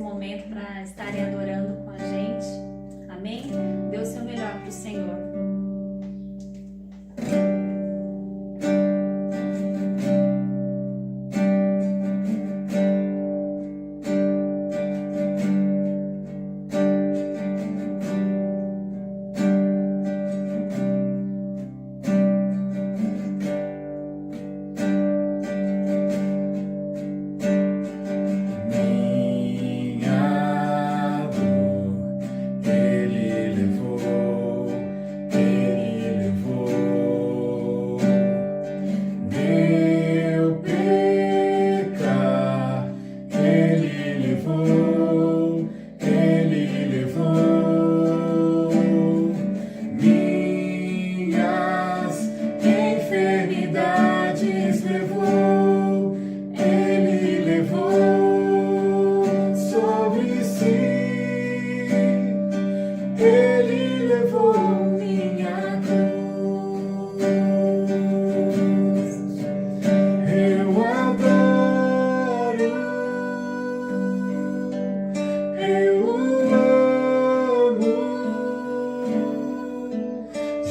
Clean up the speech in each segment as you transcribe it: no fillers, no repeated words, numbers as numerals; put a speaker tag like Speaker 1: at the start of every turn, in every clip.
Speaker 1: momento para estarem adorando com a gente. Amém? Dê o seu melhor para o Senhor.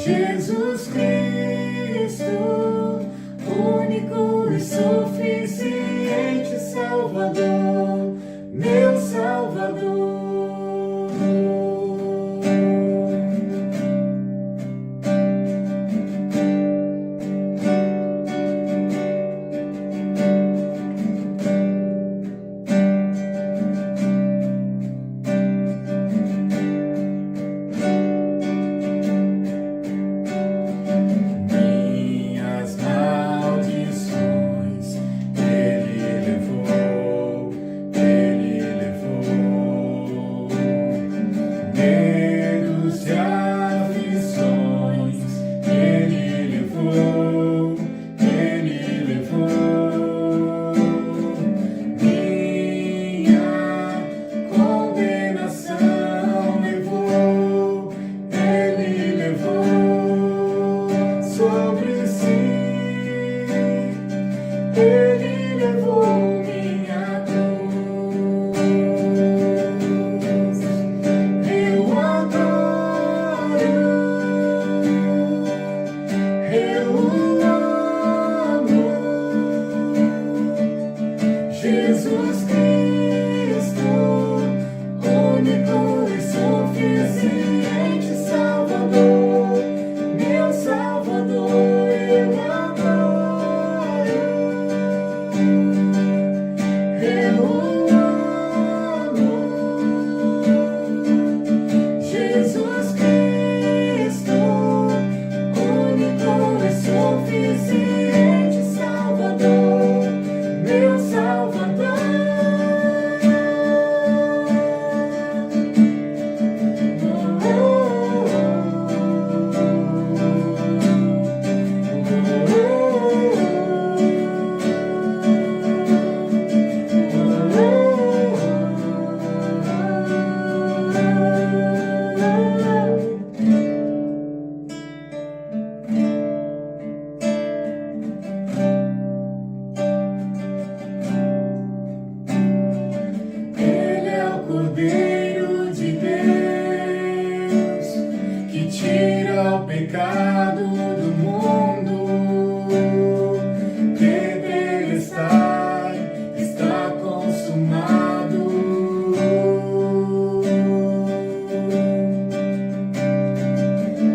Speaker 2: Jesus Cristo, único e suficiente Salvador, meu Salvador. Jesus Cristo, único e suficiente Salvador, meu Salvador, eu adoro, eu amo. Jesus Cristo, único e suficiente Salvador, meu Salvador. Cordeiro de Deus, que tira o pecado do mundo, tetelestai, está consumado.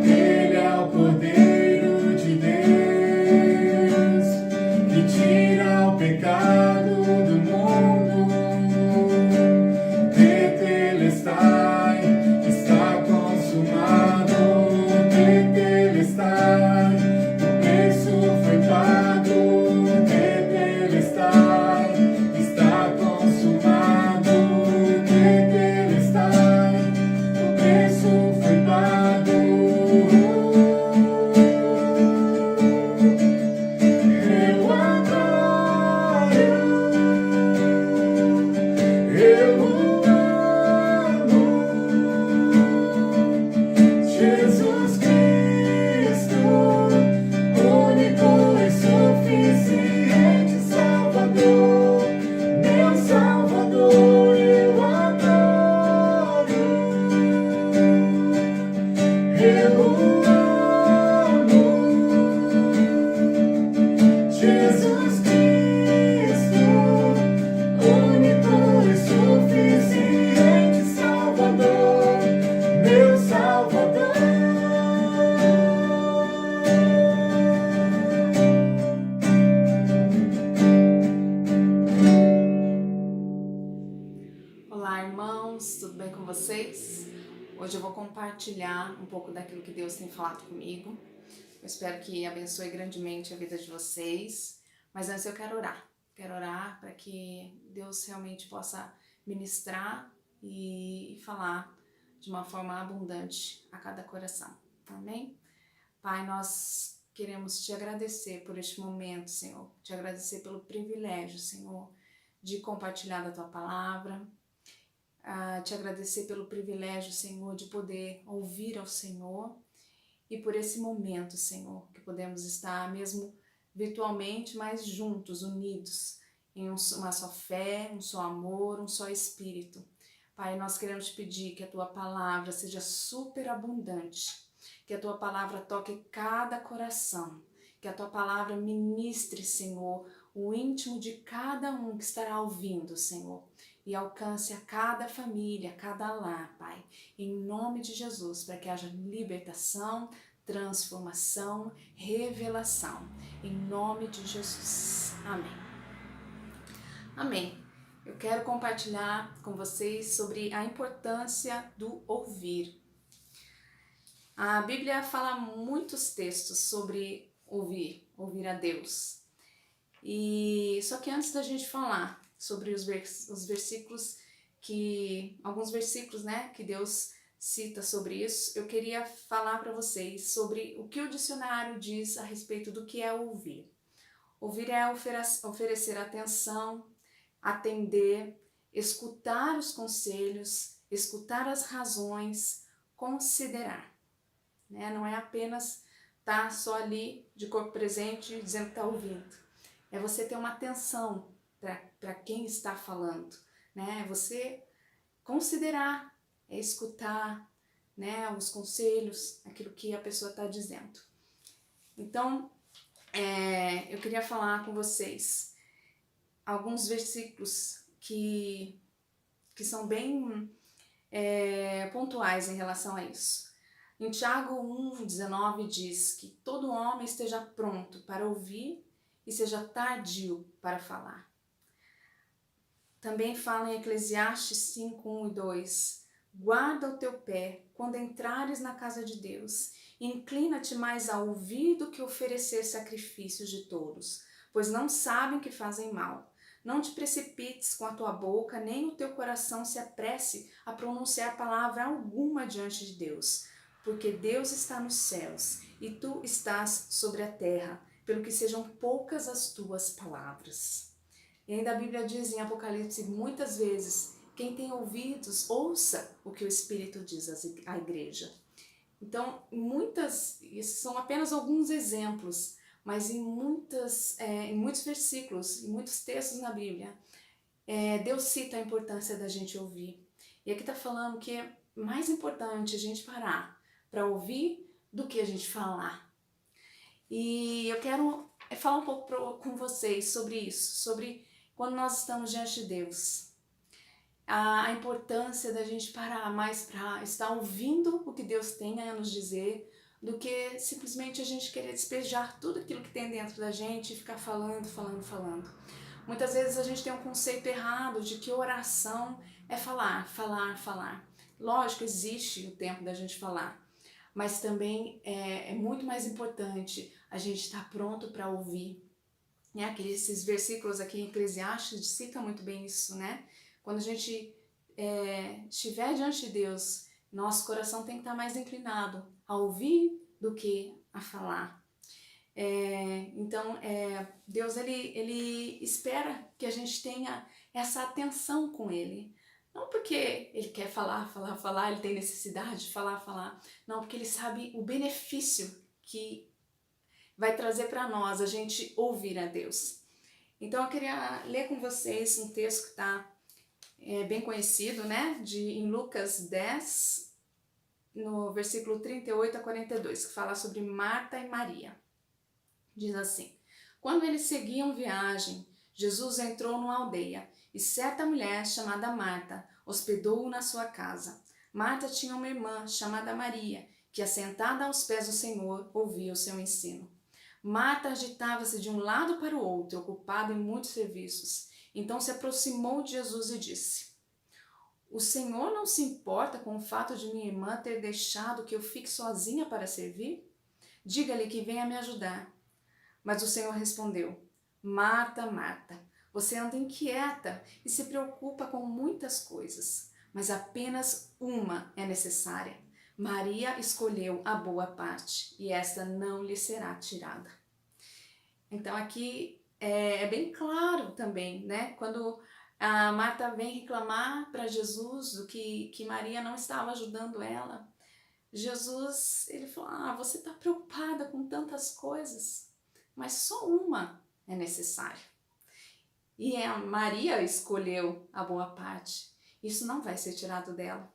Speaker 2: Ele é o Cordeiro de Deus, que tira o pecado do mundo. Está consumado, tetelestai.
Speaker 3: vocês. Hoje eu vou compartilhar um pouco daquilo que Deus tem falado comigo. Eu espero que abençoe grandemente a vida de vocês. Mas antes eu quero orar. Quero orar para que Deus realmente possa ministrar e falar de uma forma abundante a cada coração. Amém? Pai, nós queremos te agradecer por este momento, Senhor. Te agradecer pelo privilégio, Senhor, de compartilhar da Tua palavra. Te agradecer pelo privilégio, Senhor, de poder ouvir ao Senhor. E por esse momento, Senhor, que podemos estar mesmo virtualmente, mas juntos, unidos, em uma só fé, um só amor, um só espírito. Pai, nós queremos te pedir que a Tua palavra seja superabundante, que a Tua palavra toque cada coração, que a Tua palavra ministre, Senhor, o íntimo de cada um que estará ouvindo, Senhor, e alcance a cada família, a cada lar, Pai, em nome de Jesus, para que haja libertação, transformação, revelação, em nome de Jesus. Amém. Amém. Eu quero compartilhar com vocês sobre a importância do ouvir. A Bíblia fala muitos textos sobre ouvir a Deus. Só que antes da gente falar sobre os versículos alguns versículos, né, que Deus cita sobre isso, eu queria falar para vocês sobre o que o dicionário diz a respeito do que é ouvir. Ouvir é oferecer atenção, atender, escutar os conselhos, escutar as razões, considerar. Né? Não é apenas estar só ali de corpo presente dizendo que está ouvindo. É você ter uma atenção para quem está falando. Né? É você considerar, é escutar, né, os conselhos, aquilo que a pessoa está dizendo. Então, eu queria falar com vocês alguns versículos que são bem pontuais em relação a isso. Em Tiago 1,19 diz que todo homem esteja pronto para ouvir e seja tardio para falar. Também fala em Eclesiastes 5:1 e 2: guarda o teu pé quando entrares na casa de Deus, e inclina-te mais a ouvir do que oferecer sacrifícios de tolos, pois não sabem que fazem mal. Não te precipites com a tua boca, nem o teu coração se apresse a pronunciar palavra alguma diante de Deus, porque Deus está nos céus e tu estás sobre a terra, pelo que sejam poucas as tuas palavras. E ainda a Bíblia diz em Apocalipse muitas vezes: quem tem ouvidos, ouça o que o Espírito diz à igreja. Então, esses são apenas alguns exemplos, mas em muitos versículos, em muitos textos na Bíblia, Deus cita a importância da gente ouvir. E aqui está falando que é mais importante a gente parar para ouvir do que a gente falar. E eu quero falar um pouco com vocês sobre isso, sobre quando nós estamos diante de Deus. A importância da gente parar mais para estar ouvindo o que Deus tem a nos dizer, do que simplesmente a gente querer despejar tudo aquilo que tem dentro da gente e ficar falando. Muitas vezes a gente tem um conceito errado de que oração é falar. Lógico, existe o tempo da gente falar, mas também é muito mais importante a gente estar pronto para ouvir. Né? Esses versículos aqui em Eclesiastes citam muito bem isso, né? Quando a gente estiver diante de Deus, nosso coração tem que estar mais inclinado a ouvir do que a falar. Então, Deus ele espera que a gente tenha essa atenção com Ele. Não porque Ele quer falar, Ele tem necessidade de falar. Não, porque Ele sabe o benefício que vai trazer para nós a gente ouvir a Deus. Então, eu queria ler com vocês um texto que está bem conhecido, né? Em Lucas 10, no versículo 38 a 42, que fala sobre Marta e Maria. Diz assim: quando eles seguiam viagem, Jesus entrou numa aldeia e certa mulher chamada Marta hospedou-o na sua casa. Marta tinha uma irmã chamada Maria, que assentada aos pés do Senhor ouvia o seu ensino. Marta agitava-se de um lado para o outro, ocupada em muitos serviços. Então se aproximou de Jesus e disse: O Senhor não se importa com o fato de minha irmã ter deixado que eu fique sozinha para servir? Diga-lhe que venha me ajudar. Mas o Senhor respondeu: Marta, Marta, você anda inquieta e se preocupa com muitas coisas, mas apenas uma é necessária. Maria escolheu a boa parte e esta não lhe será tirada. Então aqui é bem claro também, né? Quando a Marta vem reclamar para Jesus do que Maria não estava ajudando ela, Jesus, ele falou, você está preocupada com tantas coisas, mas só uma é necessária. E a Maria escolheu a boa parte. Isso não vai ser tirado dela.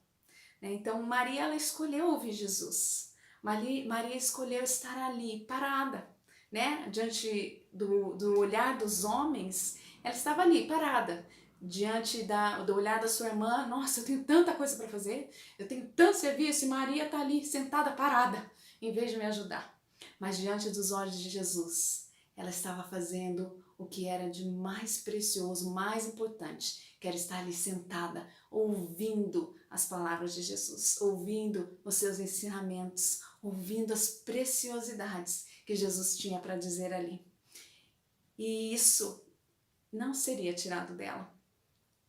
Speaker 3: Então Maria, ela escolheu ouvir Jesus. Maria escolheu estar ali, parada, né? Diante do olhar dos homens, ela estava ali, parada. Diante do olhar da sua irmã, nossa, eu tenho tanta coisa para fazer, eu tenho tanto serviço, e Maria está ali, sentada, parada, em vez de me ajudar. Mas diante dos olhos de Jesus, ela estava fazendo o que era de mais precioso, mais importante, que era estar ali sentada, ouvindo as palavras de Jesus, ouvindo os seus ensinamentos, ouvindo as preciosidades que Jesus tinha para dizer ali. E isso não seria tirado dela.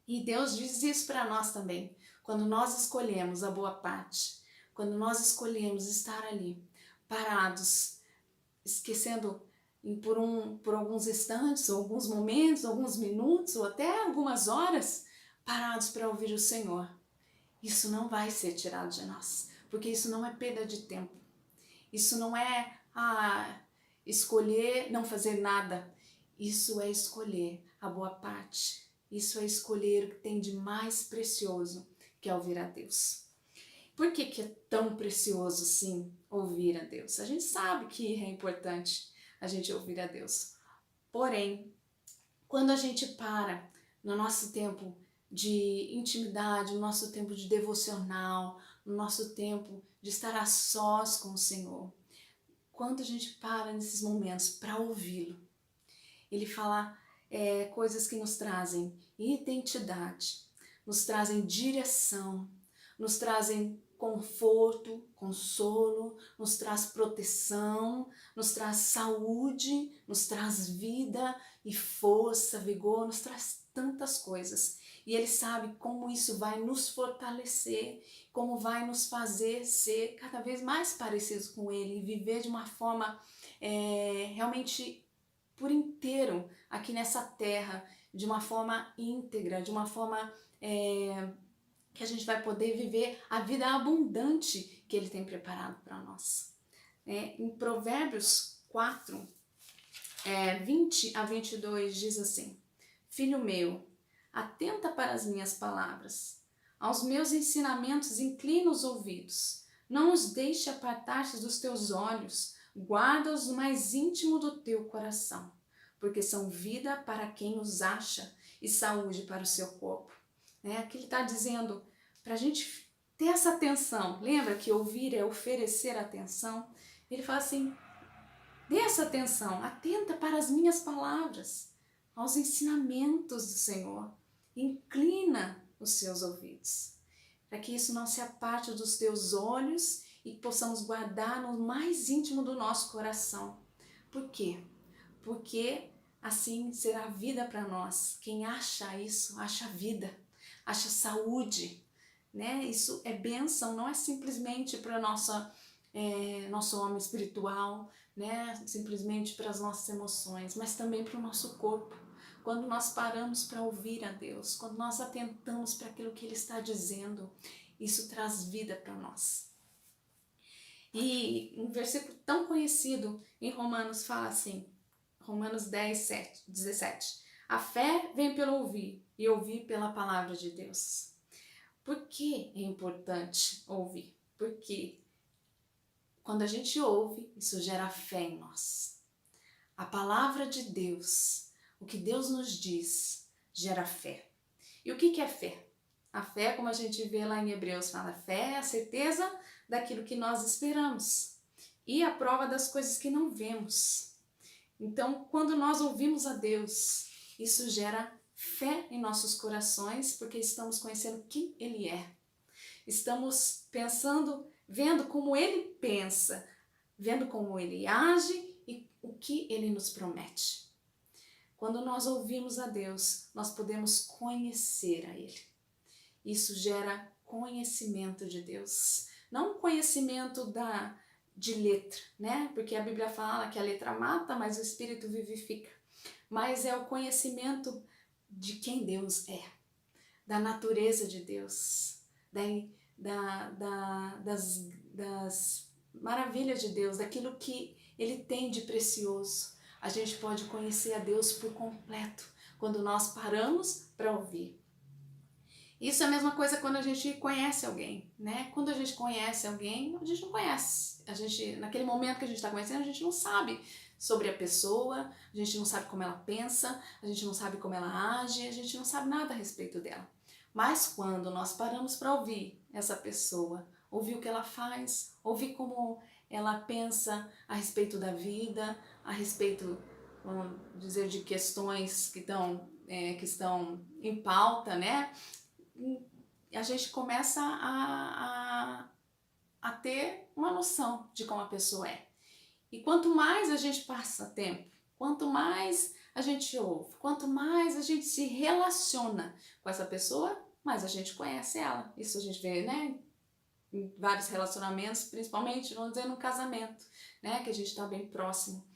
Speaker 3: E Deus diz isso para nós também. Quando nós escolhemos a boa parte, quando nós escolhemos estar ali, parados, esquecendo por alguns instantes, ou alguns momentos, alguns minutos, ou até algumas horas, parados para ouvir o Senhor. Isso não vai ser tirado de nós, porque isso não é perda de tempo. Isso não é escolher não fazer nada. Isso é escolher a boa parte. Isso é escolher o que tem de mais precioso, que é ouvir a Deus. Por que é tão precioso, sim, ouvir a Deus? A gente sabe que é importante a gente ouvir a Deus. Porém, quando a gente para no nosso tempo de intimidade, no nosso tempo de devocional, no nosso tempo de estar a sós com o Senhor, quando a gente para nesses momentos para ouvi-lo, Ele fala coisas que nos trazem identidade, nos trazem direção, nos trazem conforto, consolo, nos traz proteção, nos traz saúde, nos traz vida e força, vigor, nos traz tantas coisas. E Ele sabe como isso vai nos fortalecer, como vai nos fazer ser cada vez mais parecidos com Ele e viver de uma forma realmente por inteiro aqui nessa terra, de uma forma íntegra, de uma forma que a gente vai poder viver a vida abundante que Ele tem preparado para nós. Em Provérbios 4, 20 a 22 diz assim: Filho meu, atenta para as minhas palavras, aos meus ensinamentos inclina os ouvidos, não os deixe apartar-se dos teus olhos, guarda-os no mais íntimo do teu coração, porque são vida para quem os acha e saúde para o seu corpo. Aqui ele está dizendo para a gente ter essa atenção. Lembra que ouvir é oferecer atenção? Ele fala assim, dê essa atenção, atenta para as minhas palavras, aos ensinamentos do Senhor. Inclina os seus ouvidos, para que isso não se aparte dos teus olhos e que possamos guardar no mais íntimo do nosso coração. Por quê? Porque assim será vida para nós. Quem acha isso, acha vida, acha saúde, né? Isso é bênção, não é simplesmente para nosso homem espiritual, né? Simplesmente para as nossas emoções, mas também para o nosso corpo. Quando nós paramos para ouvir a Deus, quando nós atentamos para aquilo que Ele está dizendo, isso traz vida para nós. E um versículo tão conhecido em Romanos fala assim, Romanos 10, 17. A fé vem pelo ouvir e ouvir pela palavra de Deus. Por que é importante ouvir? Porque quando a gente ouve, isso gera fé em nós. A palavra de Deus, o que Deus nos diz, gera fé. E o que é fé? A fé, como a gente vê lá em Hebreus, fala, fé é a certeza daquilo que nós esperamos e a prova das coisas que não vemos. Então, quando nós ouvimos a Deus, isso gera fé em nossos corações, porque estamos conhecendo quem Ele é. Estamos pensando, vendo como Ele pensa, vendo como Ele age e o que Ele nos promete. Quando nós ouvimos a Deus, nós podemos conhecer a Ele. Isso gera conhecimento de Deus. Não conhecimento de letra, né? Porque a Bíblia fala que a letra mata, mas o Espírito vivifica. Mas é o conhecimento de quem Deus é, da natureza de Deus, das maravilhas de Deus, daquilo que Ele tem de precioso. A gente pode conhecer a Deus por completo quando nós paramos para ouvir. Isso é a mesma coisa quando a gente conhece alguém, né? Quando a gente conhece alguém, a gente não conhece. Naquele momento que a gente está conhecendo, a gente não sabe sobre a pessoa, a gente não sabe como ela pensa, a gente não sabe como ela age, a gente não sabe nada a respeito dela. Mas quando nós paramos para ouvir essa pessoa, ouvir o que ela faz, ouvir como ela pensa a respeito da vida, a respeito, vamos dizer, de questões que estão em pauta, né? A gente começa a ter uma noção de como a pessoa é. E quanto mais a gente passa tempo, quanto mais a gente ouve, quanto mais a gente se relaciona com essa pessoa, mais a gente conhece ela. Isso a gente vê, né, em vários relacionamentos, principalmente, vamos dizer, no casamento, né, que a gente está bem próximo.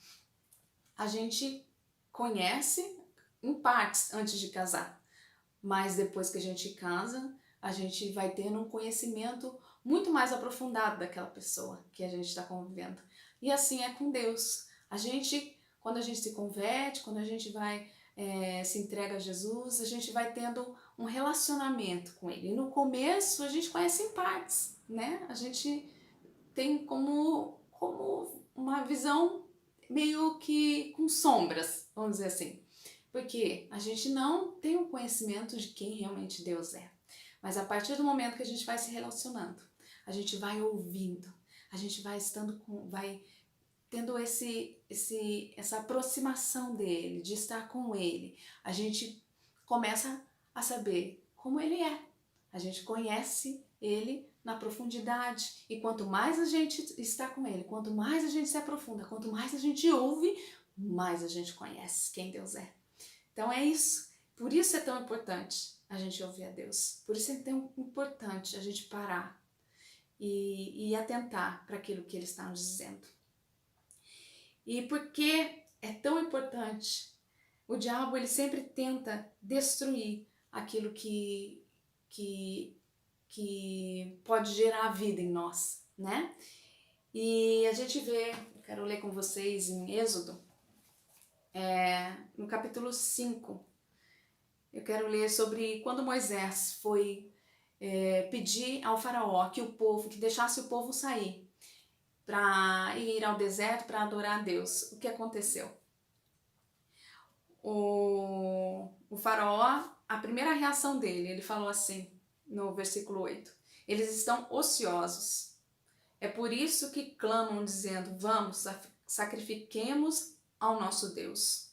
Speaker 3: A gente conhece em partes antes de casar, mas depois que a gente casa, a gente vai tendo um conhecimento muito mais aprofundado daquela pessoa que a gente está convivendo. E assim é com Deus. Quando a gente se converte, quando a gente se entrega a Jesus, a gente vai tendo um relacionamento com Ele. E no começo a gente conhece em partes, né? A gente tem como uma visão meio que com sombras, vamos dizer assim. Porque a gente não tem um conhecimento de quem realmente Deus é. Mas a partir do momento que a gente vai se relacionando, a gente vai ouvindo, a gente vai tendo essa aproximação dele, de estar com ele. A gente começa a saber como ele é. A gente conhece ele na profundidade. E quanto mais a gente está com ele, quanto mais a gente se aprofunda, quanto mais a gente ouve, mais a gente conhece quem Deus é. Então é isso. Por isso é tão importante a gente ouvir a Deus. Por isso é tão importante a gente parar e atentar para aquilo que Ele está nos dizendo. E porque é tão importante, o diabo ele sempre tenta destruir aquilo que pode gerar vida em nós, né? E a gente vê, quero ler com vocês em Êxodo, no capítulo 5, eu quero ler sobre quando Moisés foi pedir ao faraó que deixasse o povo sair para ir ao deserto para adorar a Deus. O que aconteceu? O faraó, a primeira reação dele, ele falou assim, no versículo 8, eles estão ociosos. É por isso que clamam dizendo, vamos, sacrifiquemos ao nosso Deus.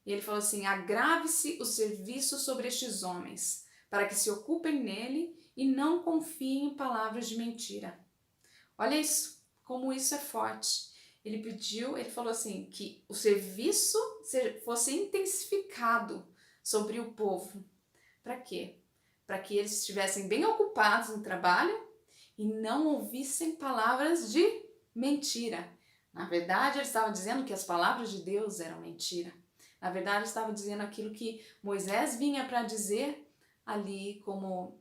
Speaker 3: E ele falou assim, agrave-se o serviço sobre estes homens, para que se ocupem nele e não confiem em palavras de mentira. Olha isso, como isso é forte. Ele falou assim, que o serviço fosse intensificado sobre o povo. Para quê? Para que eles estivessem bem ocupados no trabalho e não ouvissem palavras de mentira. Na verdade, ele estava dizendo que as palavras de Deus eram mentira. Na verdade, ele estava dizendo aquilo que Moisés vinha para dizer ali como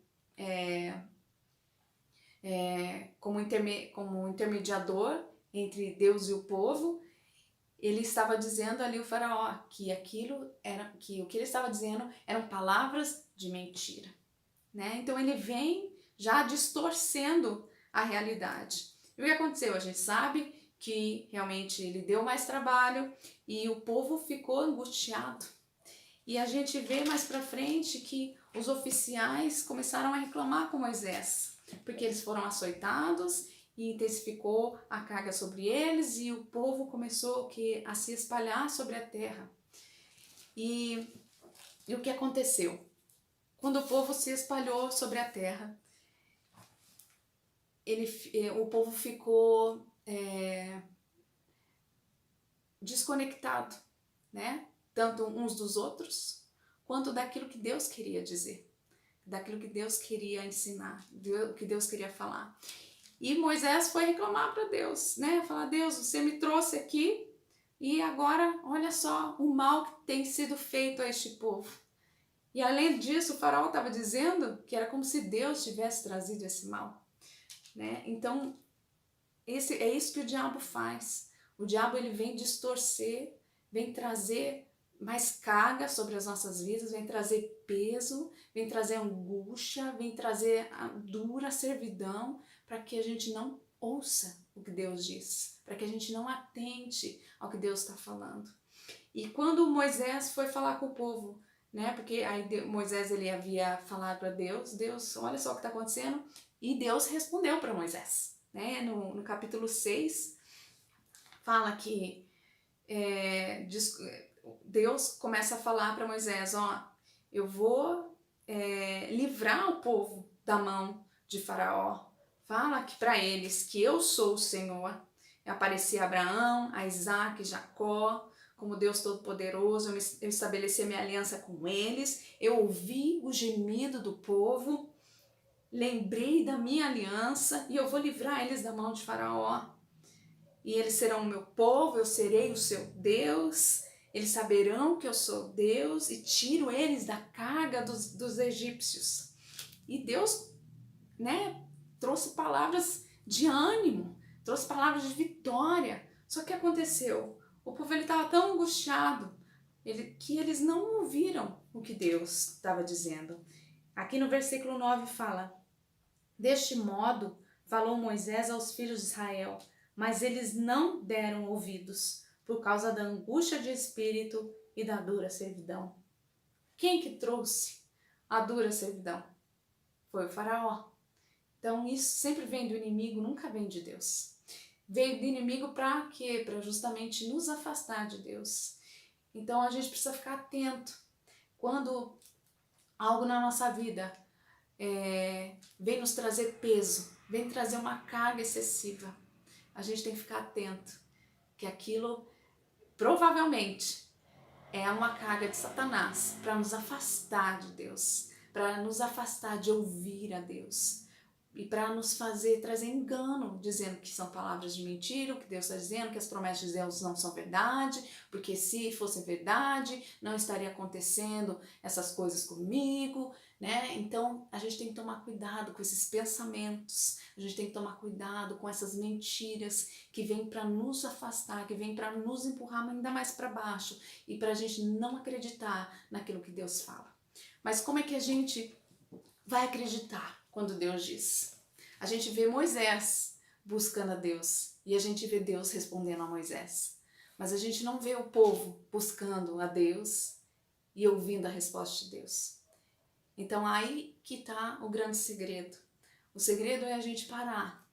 Speaker 3: intermediador entre Deus e o povo. Ele estava dizendo ali o faraó que o que ele estava dizendo eram palavras de mentira, né? Então ele vem já distorcendo a realidade. E o que aconteceu? A gente sabe que realmente ele deu mais trabalho e o povo ficou angustiado. E a gente vê mais pra frente que os oficiais começaram a reclamar com Moisés, porque eles foram açoitados e intensificou a carga sobre eles e o povo começou a se espalhar sobre a terra. E E o que aconteceu? Quando o povo se espalhou sobre a terra, o povo ficou desconectado, né? Tanto uns dos outros, quanto daquilo que Deus queria dizer, daquilo que Deus queria ensinar, o que Deus queria falar. E Moisés foi reclamar para Deus, né? Falar: Deus, você me trouxe aqui e agora olha só o mal que tem sido feito a este povo. E além disso, o faraó estava dizendo que era como se Deus tivesse trazido esse mal, né? Então, é isso que o diabo faz. O diabo, ele vem distorcer, vem trazer mais carga sobre as nossas vidas, vem trazer peso, vem trazer angústia, vem trazer a dura servidão, para que a gente não ouça o que Deus diz, para que a gente não atente ao que Deus está falando. E quando Moisés foi falar com o povo, né? Porque aí Moisés, ele havia falado para Deus: Deus, olha só o que está acontecendo. E Deus respondeu para Moisés, né? No capítulo 6, fala que Deus começa a falar para Moisés: ó, eu vou livrar o povo da mão de Faraó. Fala que para eles que eu sou o Senhor. Eu apareci a Abraão, a Isaac, Jacó, como Deus Todo-Poderoso. Eu estabeleci a minha aliança com eles. Eu ouvi o gemido do povo. Lembrei da minha aliança e eu vou livrar eles da mão de Faraó. E eles serão o meu povo, eu serei o seu Deus. Eles saberão que eu sou Deus e tiro eles da carga dos egípcios. E Deus, né, trouxe palavras de ânimo, trouxe palavras de vitória. Só que aconteceu? O povo estava tão angustiado que eles não ouviram o que Deus estava dizendo. Aqui no versículo 9 fala: deste modo falou Moisés aos filhos de Israel, mas eles não deram ouvidos, por causa da angústia de espírito e da dura servidão. Quem que trouxe a dura servidão? Foi o faraó. Então isso sempre vem do inimigo, nunca vem de Deus. Veio do inimigo para quê? Para justamente nos afastar de Deus. Então a gente precisa ficar atento. Quando algo na nossa vida vem nos trazer peso, vem trazer uma carga excessiva, a gente tem que ficar atento, que aquilo provavelmente é uma carga de Satanás para nos afastar de Deus, para nos afastar de ouvir a Deus e para nos trazer engano, dizendo que são palavras de mentira, o que Deus está dizendo, que as promessas de Deus não são verdade, porque se fosse verdade, não estaria acontecendo essas coisas comigo, né? Então a gente tem que tomar cuidado com esses pensamentos, a gente tem que tomar cuidado com essas mentiras que vêm para nos afastar, que vêm para nos empurrar ainda mais para baixo e para a gente não acreditar naquilo que Deus fala. Mas como é que a gente vai acreditar quando Deus diz? A gente vê Moisés buscando a Deus e a gente vê Deus respondendo a Moisés. Mas a gente não vê o povo buscando a Deus e ouvindo a resposta de Deus. Então aí que está o grande segredo. O segredo é a gente parar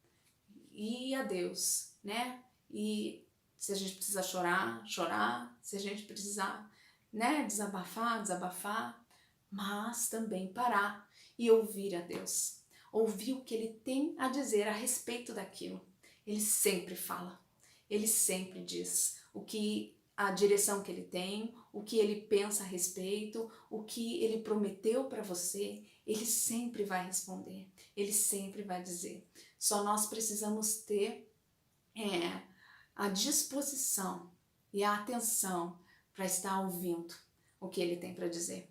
Speaker 3: e ir a Deus, né? E se a gente precisa chorar, chorar. Se a gente precisar, né, desabafar. Mas também parar e ouvir a Deus. Ouvir o que Ele tem a dizer a respeito daquilo. Ele sempre fala, Ele sempre diz a direção que Ele tem, o que Ele pensa a respeito, o que Ele prometeu para você. Ele sempre vai responder, Ele sempre vai dizer. Só nós precisamos ter a disposição e a atenção para estar ouvindo o que Ele tem para dizer.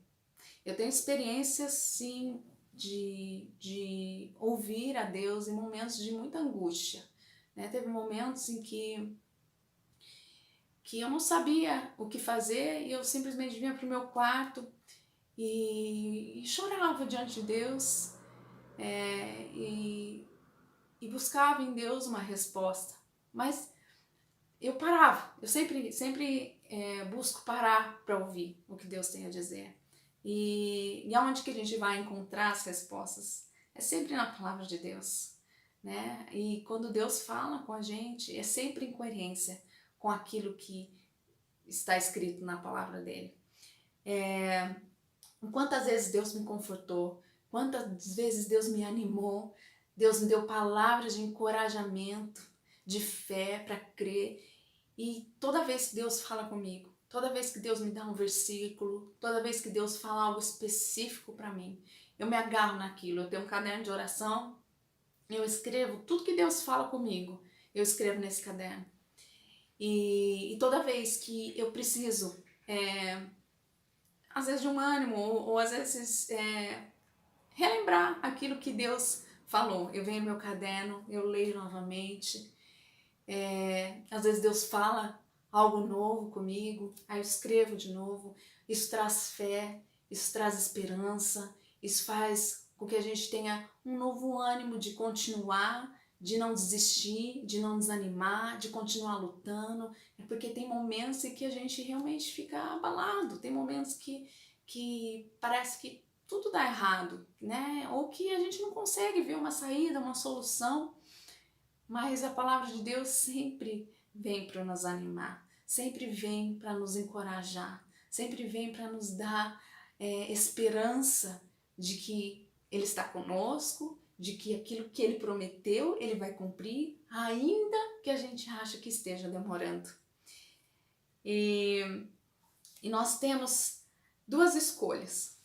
Speaker 3: Eu tenho experiências, sim, de ouvir a Deus em momentos de muita angústia, né? Teve momentos em que eu não sabia o que fazer e eu simplesmente vinha para o meu quarto e chorava diante de Deus e buscava em Deus uma resposta. Mas eu parava, eu sempre busco parar para ouvir o que Deus tem a dizer. E aonde que a gente vai encontrar as respostas? É sempre na palavra de Deus, né? E quando Deus fala com a gente, é sempre em coerência com aquilo que está escrito na palavra dele. Quantas vezes Deus me confortou, quantas vezes Deus me animou, Deus me deu palavras de encorajamento, de fé para crer. E toda vez que Deus fala comigo, toda vez que Deus me dá um versículo, toda vez que Deus fala algo específico para mim, eu me agarro naquilo. Eu tenho um caderno de oração, eu escrevo tudo que Deus fala comigo, eu escrevo nesse caderno. E toda vez que eu preciso, às vezes de um ânimo, ou às vezes relembrar aquilo que Deus falou, eu venho no meu caderno, eu leio novamente. Às vezes Deus fala algo novo comigo, aí eu escrevo de novo. Isso traz fé, isso traz esperança, isso faz com que a gente tenha um novo ânimo de continuar, de não desistir, de não desanimar, de continuar lutando. É porque tem momentos em que a gente realmente fica abalado, tem momentos que parece que tudo dá errado, né? Ou que a gente não consegue ver uma saída, uma solução. Mas a palavra de Deus sempre vem para nos animar, sempre vem para nos encorajar, sempre vem para nos dar esperança de que Ele está conosco, de que aquilo que Ele prometeu, Ele vai cumprir, ainda que a gente ache que esteja demorando. E nós temos duas escolhas.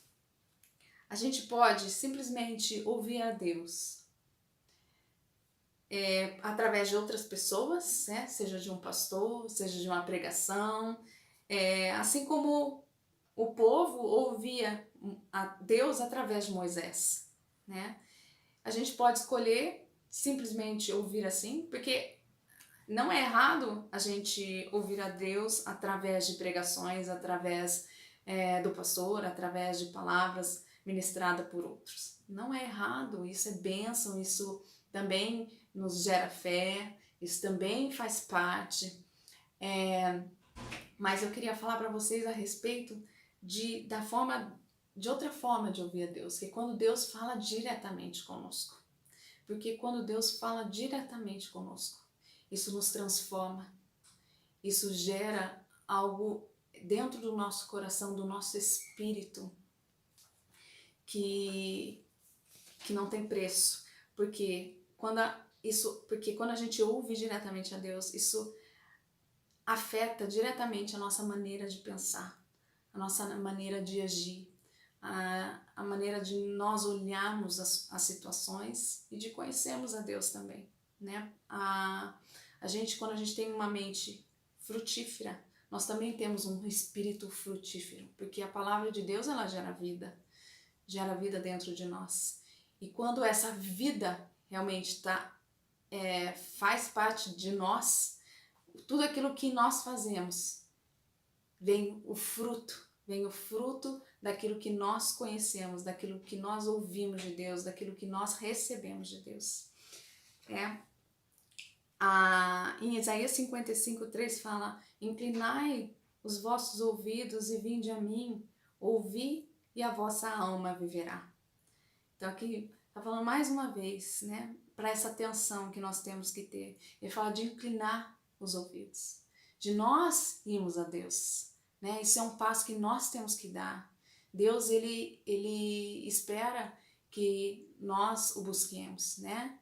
Speaker 3: A gente pode simplesmente ouvir a Deus através de outras pessoas, né? Seja de um pastor, seja de uma pregação, assim como o povo ouvia a Deus através de Moisés, né? A gente pode escolher simplesmente ouvir assim, porque não é errado a gente ouvir a Deus através de pregações, através do pastor, através de palavras ministradas por outros. Não é errado, isso é bênção, isso também nos gera fé, isso também faz parte. Mas eu queria falar para vocês a respeito de outra forma de ouvir a Deus, que é quando Deus fala diretamente conosco. Porque quando Deus fala diretamente conosco, isso nos transforma, isso gera algo dentro do nosso coração, do nosso espírito, que não tem preço. Porque quando a gente ouve diretamente a Deus, isso afeta diretamente a nossa maneira de pensar, a nossa maneira de agir, a maneira de nós olharmos as situações e de conhecermos a Deus também, né? Quando a gente tem uma mente frutífera, nós também temos um espírito frutífero, porque a palavra de Deus, ela gera vida dentro de nós. E quando essa vida realmente faz parte de nós, tudo aquilo que nós fazemos, vem o fruto daquilo que nós conhecemos, daquilo que nós ouvimos de Deus, daquilo que nós recebemos de Deus. Em Isaías 55:3 fala: inclinai os vossos ouvidos e vinde a mim, ouvi e a vossa alma viverá. Então aqui está falando mais uma vez, né, para essa atenção que nós temos que ter. Ele fala de inclinar os ouvidos, de nós irmos a Deus, né? Isso é um passo que nós temos que dar. Deus, ele espera que nós o busquemos, né?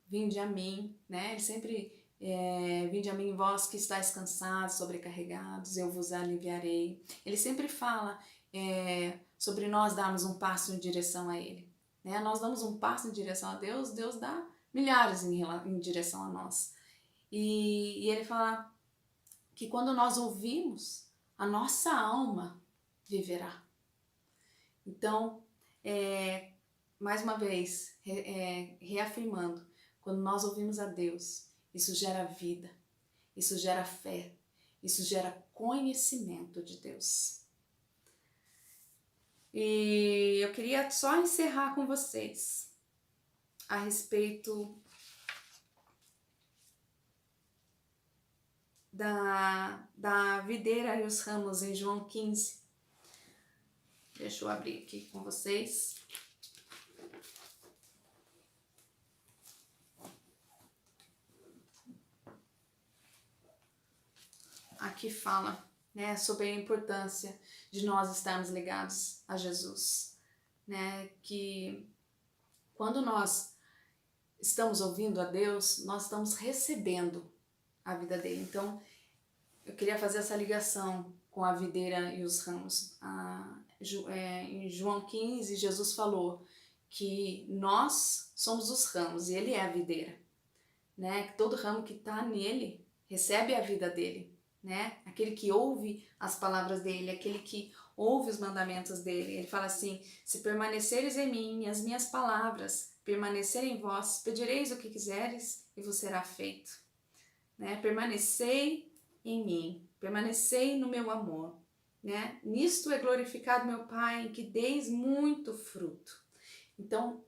Speaker 3: Vinde a mim, né? Ele sempre vinde a mim vós que estáis cansados, sobrecarregados, eu vos aliviarei. Ele sempre fala sobre nós darmos um passo em direção a Ele, né? Nós damos um passo em direção a Deus, Deus dá milhares em direção a nós. E Ele fala que quando nós ouvimos, a nossa alma viverá. Então, mais uma vez, reafirmando, quando nós ouvimos a Deus, isso gera vida, isso gera fé, isso gera conhecimento de Deus. E eu queria só encerrar com vocês a respeito da videira e os ramos em João 15. Deixa eu abrir aqui com vocês. Aqui fala, né, sobre a importância de nós estarmos ligados a Jesus, né, que quando nós estamos ouvindo a Deus, nós estamos recebendo a vida dele. Então, eu queria fazer essa ligação com a videira e os ramos. Em João 15, Jesus falou que nós somos os ramos e ele é a videira, né? Que todo ramo que está nele recebe a vida dele, né? Aquele que ouve as palavras dele, aquele que ouve os mandamentos dele. Ele fala assim: se permaneceres em mim e as minhas palavras permanecerem em vós, pedireis o que quiseres e vos será feito, né? Permanecei em mim, permanecei no meu amor, né? Nisto é glorificado meu Pai, em que deis muito fruto. Então,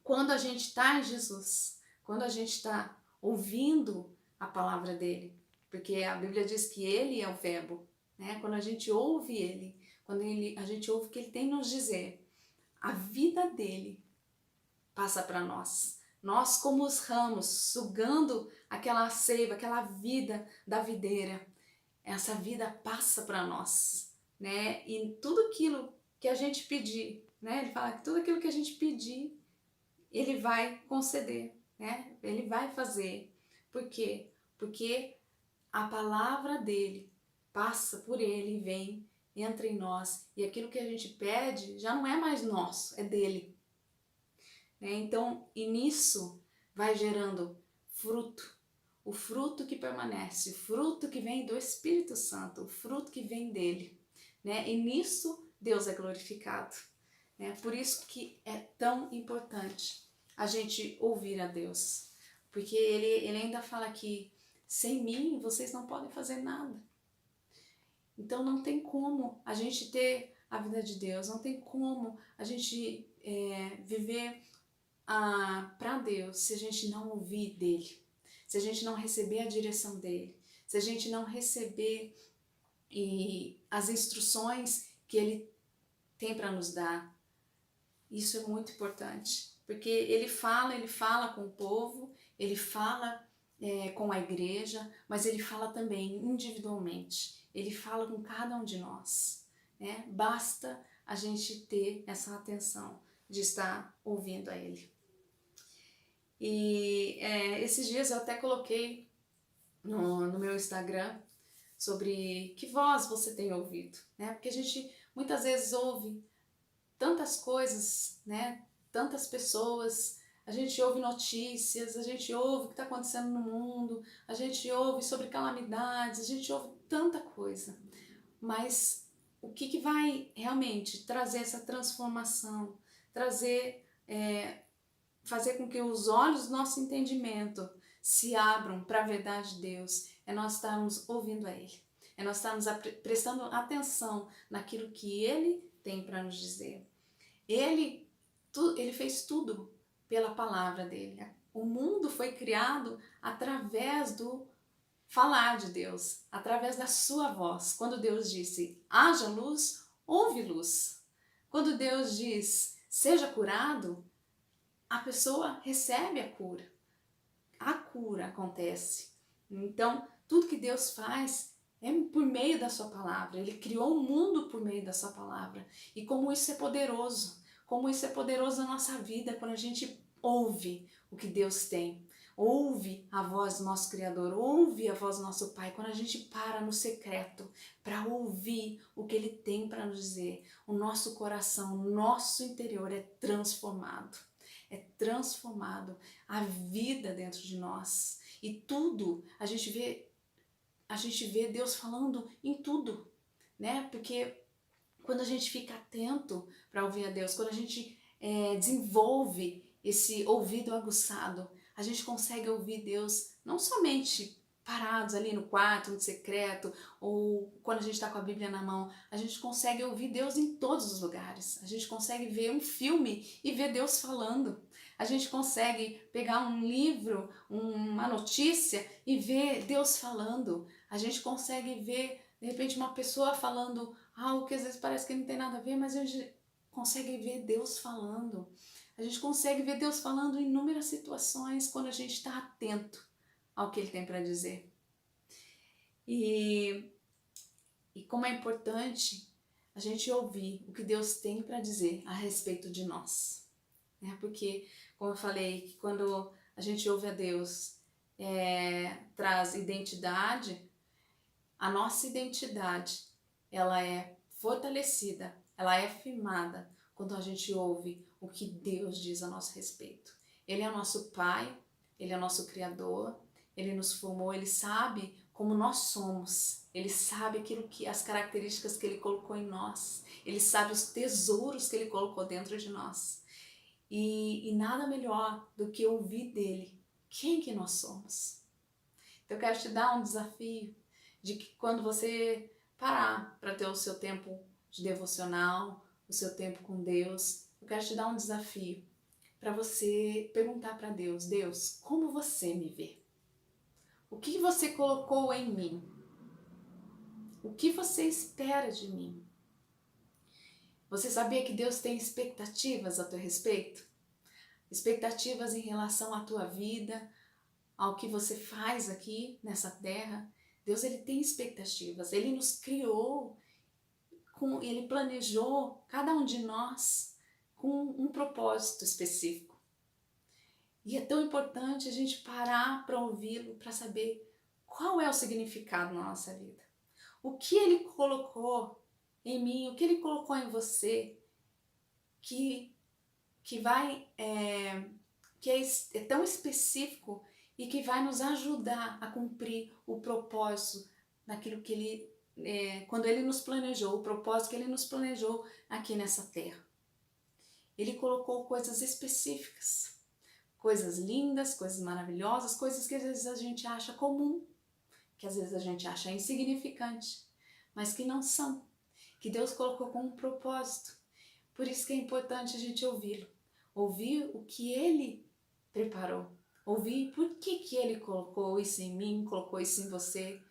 Speaker 3: quando a gente está em Jesus, quando a gente está ouvindo a palavra dele, porque a Bíblia diz que ele é o verbo, né? Quando a gente ouve ele, a gente ouve o que ele tem a nos dizer, a vida dele passa para nós. Nós, como os ramos, sugando aquela seiva, aquela vida da videira, essa vida passa para nós, né? E tudo aquilo que a gente pedir, né? Ele fala que tudo aquilo que a gente pedir, ele vai conceder, né? Ele vai fazer. Por quê? Porque a palavra dele passa por ele e vem, entra em nós. E aquilo que a gente pede já não é mais nosso, é dele. Então, e nisso vai gerando fruto, o fruto que permanece, o fruto que vem do Espírito Santo, o fruto que vem dele, né? E nisso Deus é glorificado, né? Por isso que é tão importante a gente ouvir a Deus, porque ele ainda fala que sem mim vocês não podem fazer nada. Então não tem como a gente ter a vida de Deus, não tem como a gente viver para Deus se a gente não ouvir dele, se a gente não receber a direção dele, se a gente não receber as instruções que ele tem para nos dar. Isso é muito importante, porque ele fala com o povo, ele fala com a igreja, mas ele fala também individualmente, ele fala com cada um de nós, né? Basta a gente ter essa atenção de estar ouvindo a ele. E esses dias eu até coloquei no meu Instagram sobre que voz você tem ouvido, né? Porque a gente muitas vezes ouve tantas coisas, né? Tantas pessoas, a gente ouve notícias, a gente ouve o que está acontecendo no mundo, a gente ouve sobre calamidades, a gente ouve tanta coisa, mas o que vai realmente trazer essa transformação, fazer com que os olhos do nosso entendimento se abram para a verdade de Deus, é nós estarmos ouvindo a Ele, é nós estarmos prestando atenção naquilo que Ele tem para nos dizer. Ele fez tudo pela palavra dele. O mundo foi criado através do falar de Deus, através da sua voz. Quando Deus disse, haja luz, houve luz. Quando Deus diz, seja curado, a pessoa recebe a cura. A cura acontece. Então, tudo que Deus faz é por meio da sua palavra. Ele criou o mundo por meio da sua palavra. E como isso é poderoso. Como isso é poderoso na nossa vida quando a gente ouve o que Deus tem. Ouve a voz do nosso Criador, ouve a voz do nosso Pai, quando a gente para no secreto para ouvir o que Ele tem para nos dizer, o nosso coração, o nosso interior é transformado, a vida dentro de nós, e tudo, a gente vê Deus falando em tudo, né? Porque quando a gente fica atento para ouvir a Deus, quando a gente desenvolve esse ouvido aguçado, a gente consegue ouvir Deus não somente parados ali no quarto, no secreto, ou quando a gente está com a Bíblia na mão, a gente consegue ouvir Deus em todos os lugares. A gente consegue ver um filme e ver Deus falando. A gente consegue pegar um livro, uma notícia e ver Deus falando. A gente consegue ver, de repente, uma pessoa falando algo que às vezes parece que não tem nada a ver, mas a gente consegue ver Deus falando. A gente consegue ver Deus falando em inúmeras situações quando a gente está atento ao que Ele tem para dizer. E como é importante a gente ouvir o que Deus tem para dizer a respeito de nós. Né? Porque, como eu falei, que quando a gente ouve a Deus, traz identidade, a nossa identidade, ela é fortalecida, ela é firmada quando a gente ouve o que Deus diz a nosso respeito. Ele é nosso Pai, Ele é nosso Criador, Ele nos formou, Ele sabe como nós somos, Ele sabe as características que Ele colocou em nós, Ele sabe os tesouros que Ele colocou dentro de nós. E nada melhor do que ouvir dEle quem que nós somos. Então eu quero te dar um desafio de que quando você parar para ter o seu tempo de devocional, o seu tempo com Deus, eu quero te dar um desafio para você perguntar para Deus: Deus, como você me vê? O que você colocou em mim? O que você espera de mim? Você sabia que Deus tem expectativas a teu respeito? Expectativas em relação à tua vida, ao que você faz aqui nessa terra. Deus, Ele tem expectativas. Ele nos criou, Ele planejou cada um de nós com um propósito específico. E é tão importante a gente parar para ouvi-lo, para saber qual é o significado na nossa vida. O que Ele colocou em mim, o que Ele colocou em você, que é tão específico e que vai nos ajudar a cumprir o propósito daquilo que Ele, quando Ele nos planejou, o propósito que Ele nos planejou aqui nessa terra. Ele colocou coisas específicas, coisas lindas, coisas maravilhosas, coisas que às vezes a gente acha comum, que às vezes a gente acha insignificante, mas que não são, que Deus colocou com um propósito. Por isso que é importante a gente ouvi-lo, ouvir o que Ele preparou, ouvir por que Ele colocou isso em mim, colocou isso em você,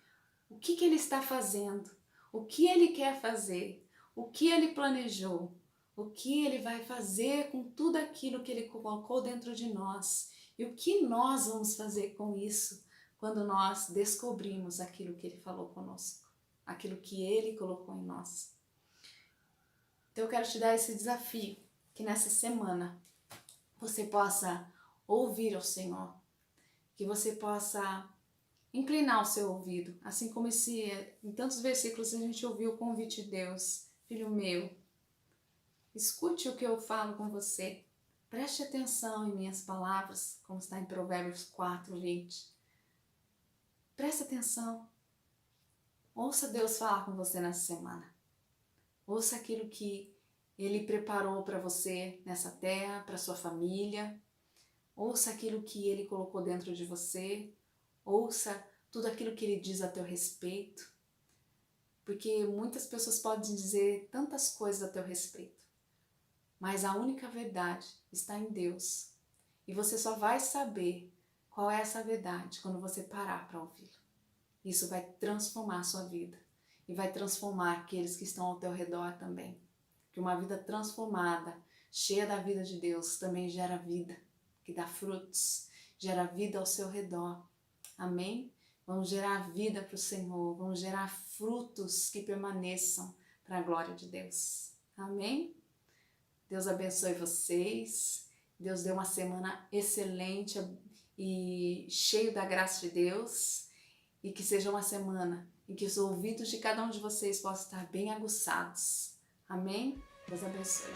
Speaker 3: o que Ele está fazendo, o que Ele quer fazer, o que Ele planejou, o que Ele vai fazer com tudo aquilo que Ele colocou dentro de nós e o que nós vamos fazer com isso quando nós descobrimos aquilo que Ele falou conosco, aquilo que Ele colocou em nós. Então eu quero te dar esse desafio, que nessa semana você possa ouvir ao Senhor, que você possa inclinar o seu ouvido, assim como em tantos versículos a gente ouviu o convite de Deus: filho meu, escute o que eu falo com você, preste atenção em minhas palavras, como está em Provérbios 4:20. Preste atenção, ouça Deus falar com você nessa semana, ouça aquilo que Ele preparou para você nessa terra, para sua família, ouça aquilo que Ele colocou dentro de você, ouça tudo aquilo que Ele diz a teu respeito, porque muitas pessoas podem dizer tantas coisas a teu respeito, mas a única verdade está em Deus. E você só vai saber qual é essa verdade quando você parar para ouvi-lo. Isso vai transformar a sua vida e vai transformar aqueles que estão ao teu redor também. Que uma vida transformada, cheia da vida de Deus, também gera vida, que dá frutos, gera vida ao seu redor. Amém? Vamos gerar vida para o Senhor, vamos gerar frutos que permaneçam para a glória de Deus. Amém? Deus abençoe vocês, Deus dê uma semana excelente e cheio da graça de Deus, e que seja uma semana em que os ouvidos de cada um de vocês possam estar bem aguçados. Amém? Deus abençoe.